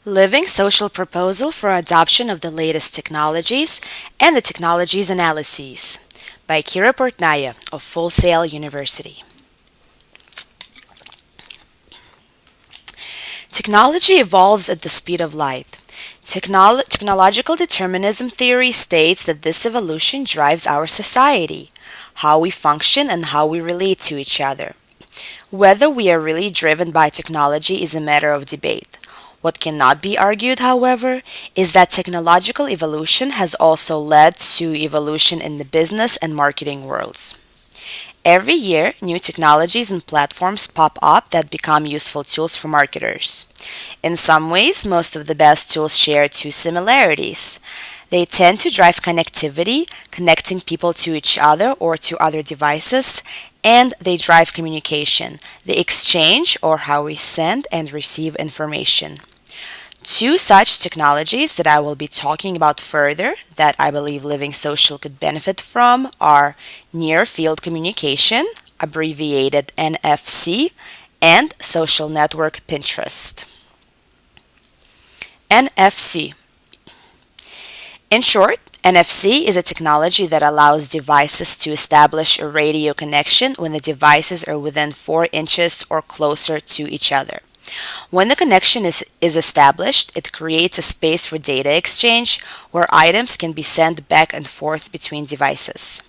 LivingSocial Proposal for Adoption of the Latest Technologies and the Technologies Analyses by Kira Portnaya of Full Sail University. Technology evolves at the speed of light. Technological determinism theory states that this evolution drives our society, how we function, and how we relate to each other. Whether we are really driven by technology is a matter of debate. What cannot be argued, however, is that technological evolution has also led to evolution in the business and marketing worlds. Every year, new technologies and platforms pop up that become useful tools for marketers. In some ways, most of the best tools share two similarities. They tend to drive connectivity, connecting people to each other or to other devices, and they drive communication, the exchange or how we send and receive information. Two such technologies that I will be talking about further that I believe LivingSocial could benefit from are near field communication, abbreviated NFC, and social network Pinterest. NFC. In short, NFC is a technology that allows devices to establish a radio connection when the devices are within 4 inches or closer to each other. When the connection is established, it creates a space for data exchange where items can be sent back and forth between devices.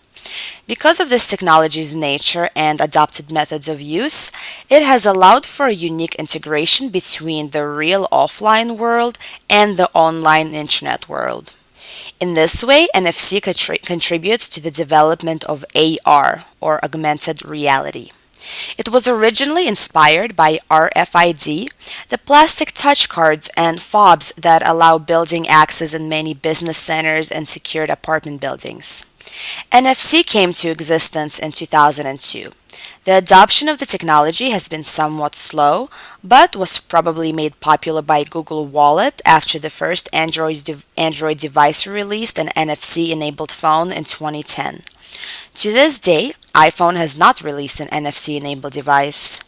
Because of this technology's nature and adopted methods of use, it has allowed for a unique integration between the real offline world and the online internet world. In this way, NFC contributes to the development of AR, or augmented reality. It was originally inspired by RFID, the plastic touch cards and fobs that allow building access in many business centers and secured apartment buildings. NFC came to existence in 2002. The adoption of the technology has been somewhat slow, but was probably made popular by Google Wallet after the first Android device released an NFC-enabled phone in 2010. To this day, iPhone has not released an NFC-enabled device.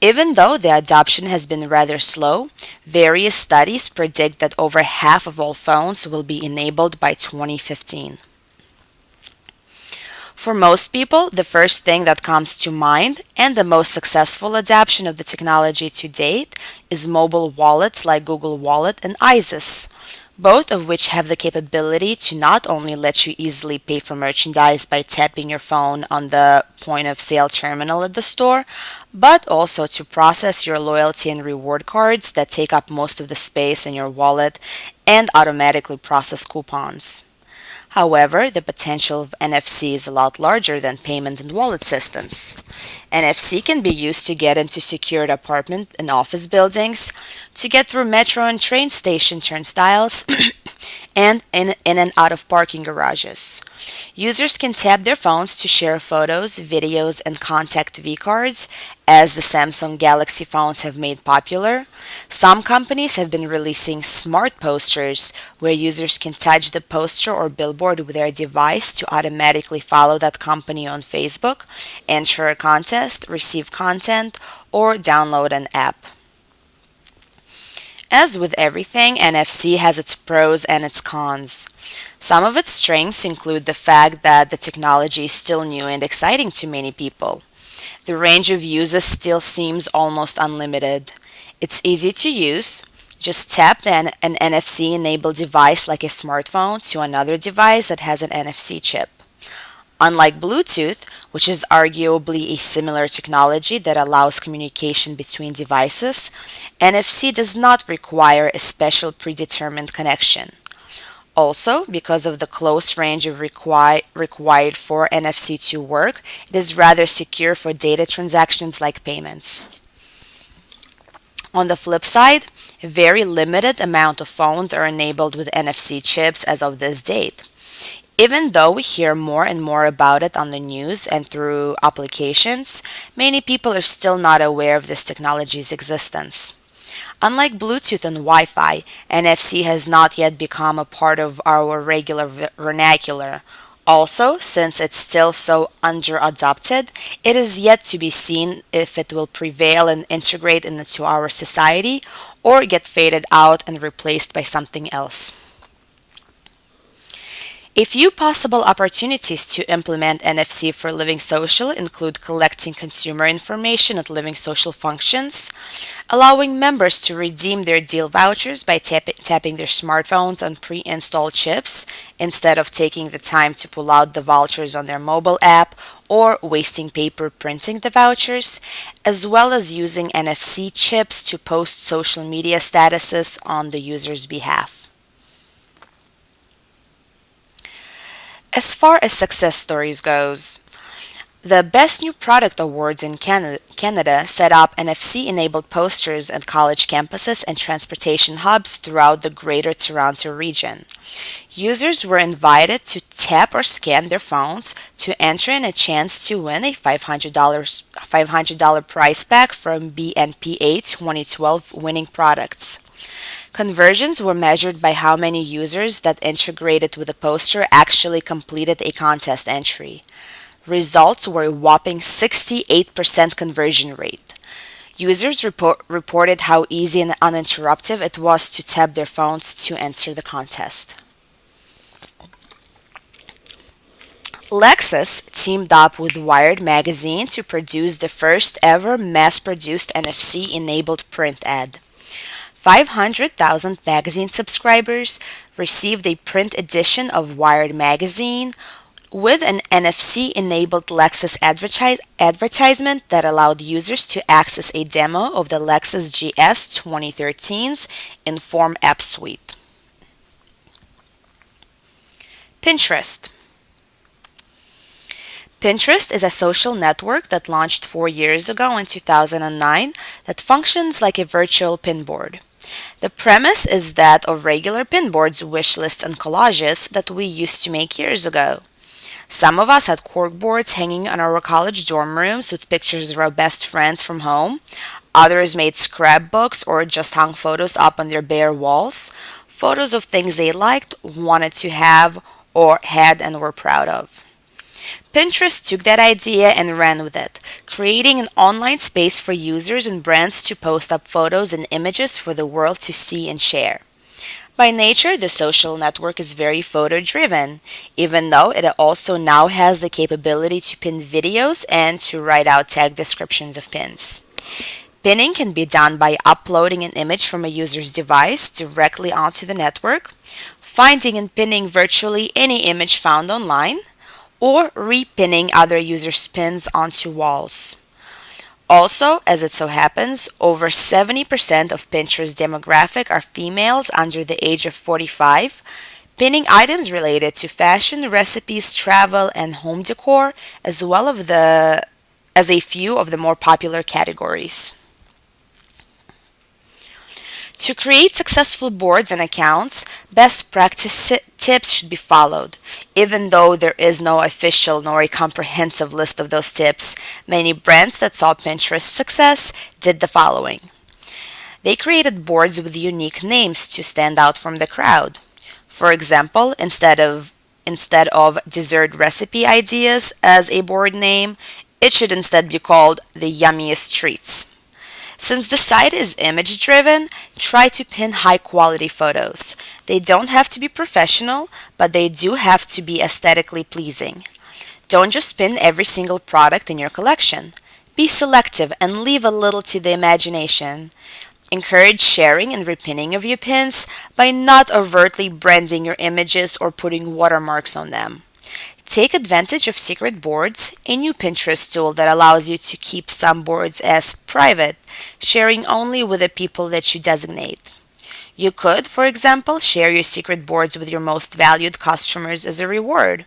Even though the adoption has been rather slow, various studies predict that over half of all phones will be enabled by 2015. For most people, the first thing that comes to mind and the most successful adoption of the technology to date is mobile wallets like Google Wallet and Isis, both of which have the capability to not only let you easily pay for merchandise by tapping your phone on the point of sale terminal at the store, but also to process your loyalty and reward cards that take up most of the space in your wallet and automatically process coupons. However, the potential of NFC is a lot larger than payment and wallet systems. NFC can be used to get into secured apartment and office buildings, to get through metro and train station turnstiles, and in and out of parking garages. Users can tap their phones to share photos, videos, and contact V-cards, as the Samsung Galaxy phones have made popular. Some companies have been releasing smart posters where users can touch the poster or billboard with their device to automatically follow that company on Facebook, enter a contest, receive content, or download an app. As with everything, NFC has its pros and its cons. Some of its strengths include the fact that the technology is still new and exciting to many people. The range of uses still seems almost unlimited. It's easy to use. Just tap an NFC-enabled device like a smartphone to another device that has an NFC chip. Unlike Bluetooth, which is arguably a similar technology that allows communication between devices, NFC does not require a special predetermined connection. Also, because of the close range of required for NFC to work, it is rather secure for data transactions like payments. On the flip side, a very limited amount of phones are enabled with NFC chips as of this date. Even though we hear more and more about it on the news and through applications, many people are still not aware of this technology's existence. Unlike Bluetooth and Wi-Fi, NFC has not yet become a part of our regular vernacular, Also, since it's still so under-adopted, it is yet to be seen if it will prevail and integrate into our society or get faded out and replaced by something else. A few possible opportunities to implement NFC for Living Social include collecting consumer information at Living Social functions, allowing members to redeem their deal vouchers by tapping their smartphones on pre installed chips instead of taking the time to pull out the vouchers on their mobile app or wasting paper printing the vouchers, as well as using NFC chips to post social media statuses on the user's behalf. As far as success stories goes, the Best New Product Awards in Canada set up NFC-enabled posters at college campuses and transportation hubs throughout the Greater Toronto region. Users were invited to tap or scan their phones to enter in a chance to win a $500 prize pack from BNPA 2012 winning products. Conversions were measured by how many users that integrated with the poster actually completed a contest entry. Results were a whopping 68% conversion rate. Users reported how easy and uninterrupted it was to tap their phones to enter the contest. Lexus teamed up with Wired magazine to produce the first ever mass-produced NFC-enabled print ad. 500,000 magazine subscribers received a print edition of Wired magazine with an NFC-enabled Lexus advertisement that allowed users to access a demo of the Lexus GS 2013's Inform app suite. Pinterest. Pinterest is a social network that launched 4 years ago in 2009 that functions like a virtual pinboard. The premise is that of regular pinboards, wish lists, and collages that we used to make years ago. Some of us had corkboards hanging on our college dorm rooms with pictures of our best friends from home. Others made scrapbooks or just hung photos up on their bare walls, photos of things they liked, wanted to have, or had and were proud of. Pinterest took that idea and ran with it, creating an online space for users and brands to post up photos and images for the world to see and share. By nature, the social network is very photo driven, even though it also now has the capability to pin videos and to write out tag descriptions of pins. Pinning can be done by uploading an image from a user's device directly onto the network, finding and pinning virtually any image found online, or repinning other users' pins onto walls. Also, as it so happens, over 70% of Pinterest demographic are females under the age of 45, pinning items related to fashion, recipes, travel, and home decor, as a few of the more popular categories. To create successful boards and accounts, best practice tips should be followed. Even though there is no official nor a comprehensive list of those tips, many brands that saw Pinterest's success did the following. They created boards with unique names to stand out from the crowd. For example, instead of dessert recipe ideas as a board name, it should instead be called the yummiest treats. Since the site is image driven, try to pin high quality photos. They don't have to be professional, but they do have to be aesthetically pleasing. Don't just pin every single product in your collection. Be selective and leave a little to the imagination. Encourage sharing and repinning of your pins by not overtly branding your images or putting watermarks on them. Take advantage of secret boards, a new Pinterest tool that allows you to keep some boards as private, sharing only with the people that you designate. You could, for example, share your secret boards with your most valued customers as a reward.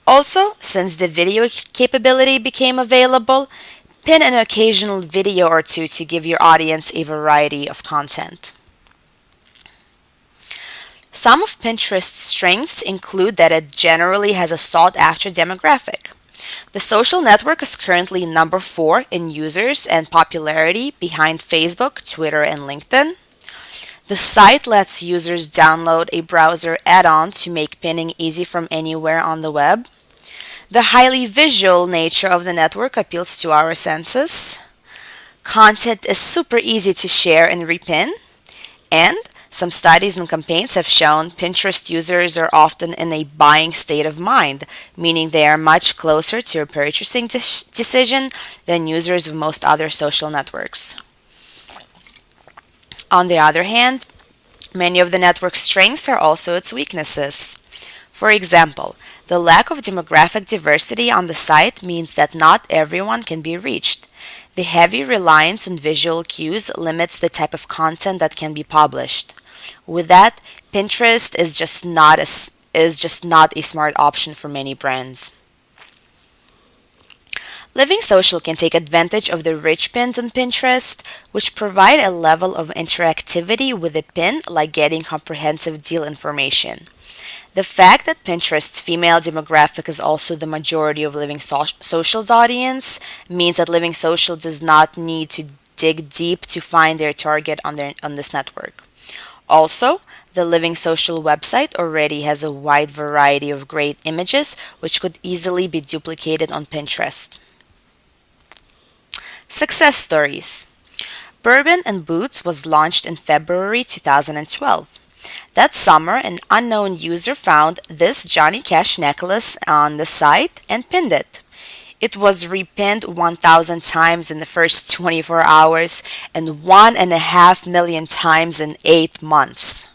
Also, since the video capability became available, pin an occasional video or two to give your audience a variety of content. Some of Pinterest's strengths include that it generally has a sought-after demographic. The social network is currently number 4 in users and popularity behind Facebook, Twitter, and LinkedIn. The site lets users download a browser add-on to make pinning easy from anywhere on the web. The highly visual nature of the network appeals to our senses. Content is super easy to share and repin. And some studies and campaigns have shown Pinterest users are often in a buying state of mind, meaning they are much closer to a purchasing decision than users of most other social networks. On the other hand, many of the network's strengths are also its weaknesses. For example, the lack of demographic diversity on the site means that not everyone can be reached. The heavy reliance on visual cues limits the type of content that can be published. With that, Pinterest is just not a smart option for many brands. LivingSocial can take advantage of the rich pins on Pinterest, which provide a level of interactivity with the pin like getting comprehensive deal information. The fact that Pinterest's female demographic is also the majority of LivingSocial's audience means that LivingSocial does not need to dig deep to find their target on this network. Also, the LivingSocial website already has a wide variety of great images which could easily be duplicated on Pinterest. Success stories. Bourbon and Boots was launched in February 2012. That summer, an unknown user found this Johnny Cash necklace on the site and pinned it. It was repinned 1,000 times in the first 24 hours and 1.5 million times in 8 months.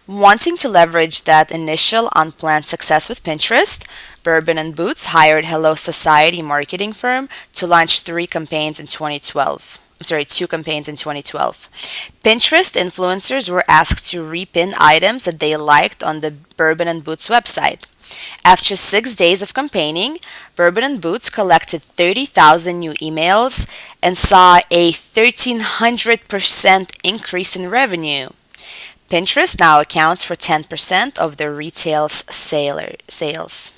Wanting to leverage that initial unplanned success with Pinterest, Bourbon and Boots hired Hello Society marketing firm to launch two campaigns in 2012. Pinterest influencers were asked to repin items that they liked on the Bourbon and Boots website. After 6 days of campaigning, Bourbon and Boots collected 30,000 new emails and saw a 1,300% increase in revenue. Pinterest now accounts for 10% of the retail's sales.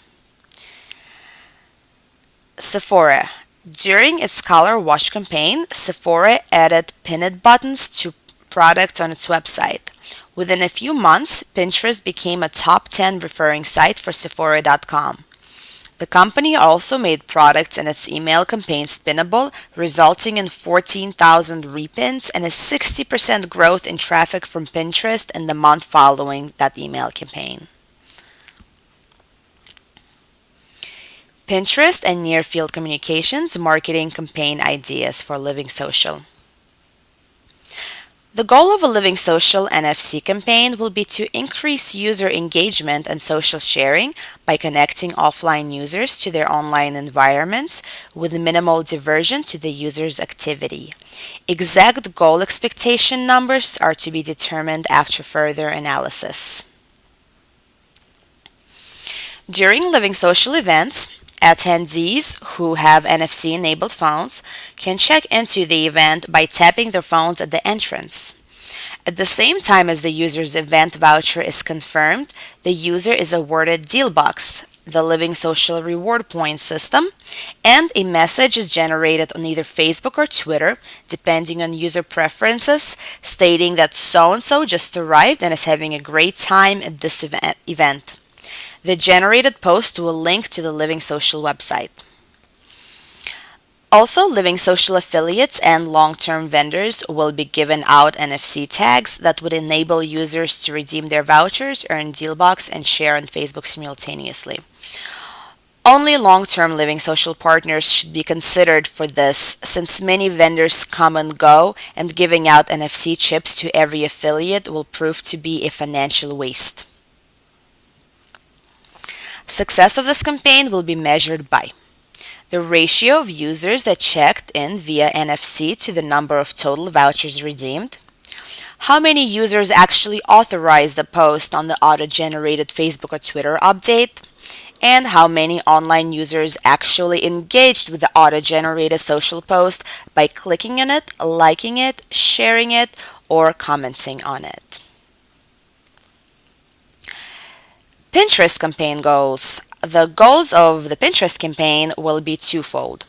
Sephora. During its color wash campaign, Sephora added pinned buttons to products on its website. Within a few months, Pinterest became a top 10 referring site for Sephora.com. The company also made products in its email campaign spinnable, resulting in 14,000 repins and a 60% growth in traffic from Pinterest in the month following that email campaign. Pinterest and Near Field Communications marketing campaign ideas for LivingSocial. The goal of a LivingSocial NFC campaign will be to increase user engagement and social sharing by connecting offline users to their online environments with minimal diversion to the user's activity. Exact goal expectation numbers are to be determined after further analysis. During LivingSocial events, attendees who have NFC-enabled phones can check into the event by tapping their phones at the entrance. At the same time as the user's event voucher is confirmed, the user is awarded Dealbox, the LivingSocial reward points system, and a message is generated on either Facebook or Twitter, depending on user preferences, stating that so-and-so just arrived and is having a great time at this event. The generated post will link to the LivingSocial website. Also, LivingSocial affiliates and long-term vendors will be given out NFC tags that would enable users to redeem their vouchers, earn Dealbox, and share on Facebook simultaneously. Only long-term LivingSocial partners should be considered for this, since many vendors come and go, and giving out NFC chips to every affiliate will prove to be a financial waste. Success of this campaign will be measured by the ratio of users that checked in via NFC to the number of total vouchers redeemed, how many users actually authorized the post on the auto-generated Facebook or Twitter update, and how many online users actually engaged with the auto-generated social post by clicking on it, liking it, sharing it, or commenting on it. Pinterest campaign goals. The goals of the Pinterest campaign will be twofold.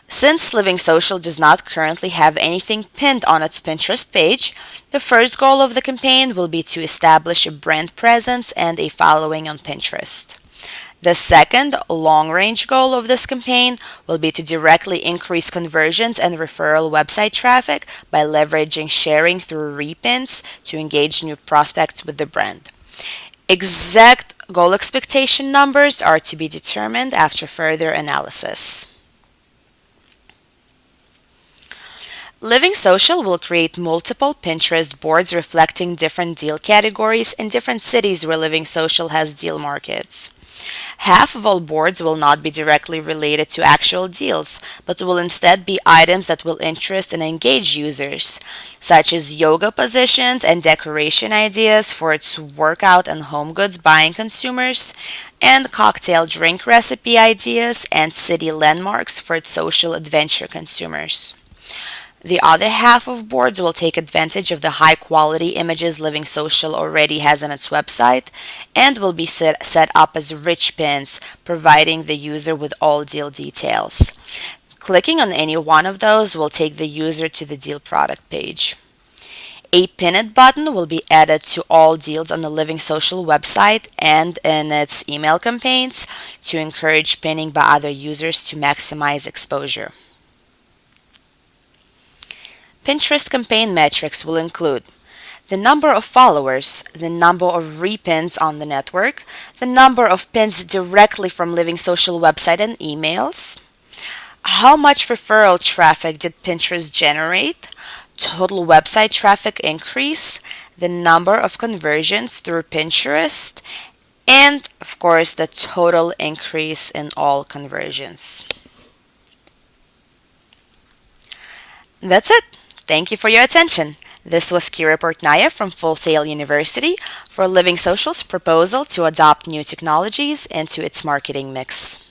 Since Living Social does not currently have anything pinned on its Pinterest page, the first goal of the campaign will be to establish a brand presence and a following on Pinterest. The second long range goal of this campaign will be to directly increase conversions and referral website traffic by leveraging sharing through repins to engage new prospects with the brand. Exact goal expectation numbers are to be determined after further analysis. Living Social will create multiple Pinterest boards reflecting different deal categories in different cities where Living Social has deal markets. Half of all boards will not be directly related to actual deals, but will instead be items that will interest and engage users, such as yoga positions and decoration ideas for its workout and home goods buying consumers, and cocktail drink recipe ideas and city landmarks for its social adventure consumers. The other half of boards will take advantage of the high quality images Living Social already has on its website and will be set up as rich pins, providing the user with all deal details. Clicking on any one of those will take the user to the deal product page. A pinned button will be added to all deals on the Living Social website and in its email campaigns to encourage pinning by other users to maximize exposure. Pinterest campaign metrics will include the number of followers, the number of repins on the network, the number of pins directly from Living Social website and emails, how much referral traffic did Pinterest generate, total website traffic increase, the number of conversions through Pinterest, and of course the total increase in all conversions. That's it. Thank you for your attention. This was Kira Portnaya from Full Sail University for Living Social's proposal to adopt new technologies into its marketing mix.